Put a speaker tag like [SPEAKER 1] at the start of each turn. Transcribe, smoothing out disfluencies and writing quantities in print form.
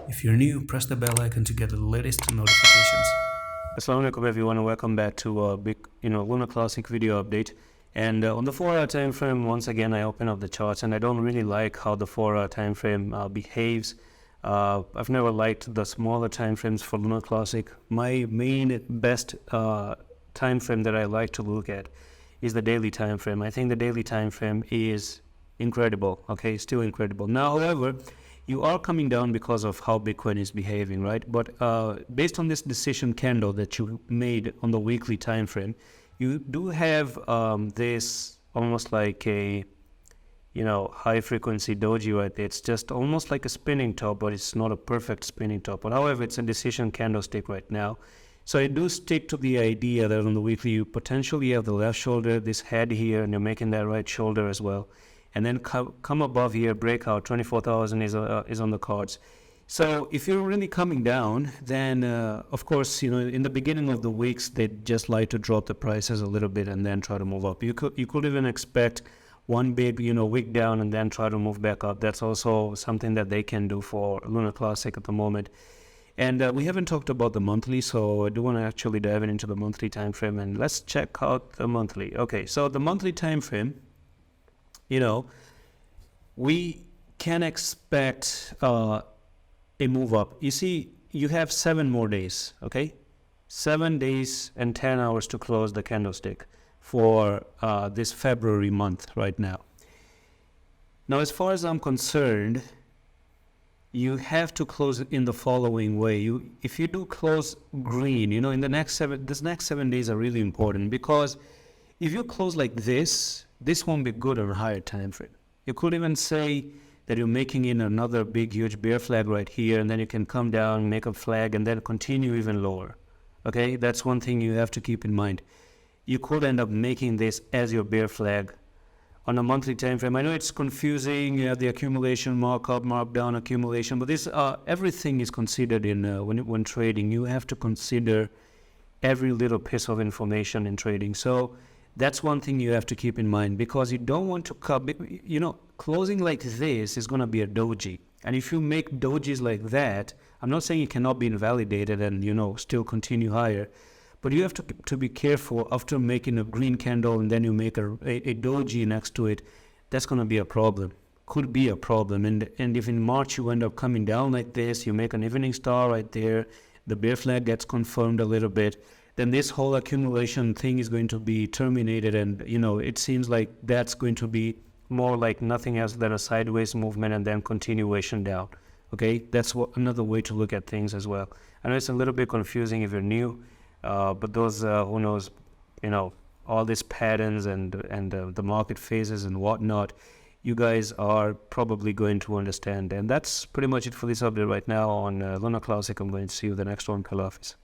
[SPEAKER 1] If you're new, press the bell icon to get the latest notifications.
[SPEAKER 2] Assalamu alaikum everyone, and welcome back to a big Lunar Classic video update. And on the 4-hour time frame, once again I open up the charts, and I don't really like how the 4-hour time frame behaves. I've never liked the smaller time frames for Lunar Classic. My main best time frame that I like to look at is the daily time frame. I think the daily time frame is incredible. Okay, still incredible. Now, however, you are coming down because of how Bitcoin is behaving, right? But based on this decision candle that you made on the weekly time frame, you do have this almost like a high frequency doji right there. It's just almost like a spinning top, but it's not a perfect spinning top. But however, it's a decision candlestick right now. So I do stick to the idea that on the weekly you potentially have the left shoulder, this head here, and you're making that right shoulder as well. And then come above here, breakout, 24,000 is on the cards. So if you're really coming down, then of course, in the beginning of the weeks, they just like to drop the prices a little bit and then try to move up. You could even expect one big, wick down and then try to move back up. That's also something that they can do for Lunar Classic at the moment. And we haven't talked about the monthly, so I do want to actually dive into the monthly time frame, and let's check out the monthly. Okay, so the monthly time frame, we can expect a move up. You see, you have 7 more days, okay? 7 days and 10 hours to close the candlestick for this February month right now. Now, as far as I'm concerned, you have to close it in the following way. If you do close green, in the next 7 days are really important, because if you close like this won't be good on a higher time frame. You could even say that you're making in another big, huge bear flag right here, and then you can come down, make a flag, and then continue even lower. Okay, that's one thing you have to keep in mind. You could end up making this as your bear flag on a monthly time frame. I know it's confusing. You have the accumulation, markup, markdown, accumulation, but this everything is considered in when trading. You have to consider every little piece of information in trading. So that's one thing you have to keep in mind, because you don't want to cut. Closing like this is going to be a doji, and if you make dojis like that, I'm not saying it cannot be invalidated and still continue higher. But you have to be careful after making a green candle and then you make a doji next to it. That's going to be a problem. Could be a problem. And if in March you end up coming down like this, you make an evening star right there, the bear flag gets confirmed a little bit, then this whole accumulation thing is going to be terminated. And, it seems like that's going to be more like nothing else than a sideways movement and then continuation down. Okay, that's another way to look at things as well. I know it's a little bit confusing if you're new. But those who knows, all these patterns and the market phases and whatnot, you guys are probably going to understand. And that's pretty much it for this update right now on Lunar Classic. I'm going to see you the next one. Khalafis.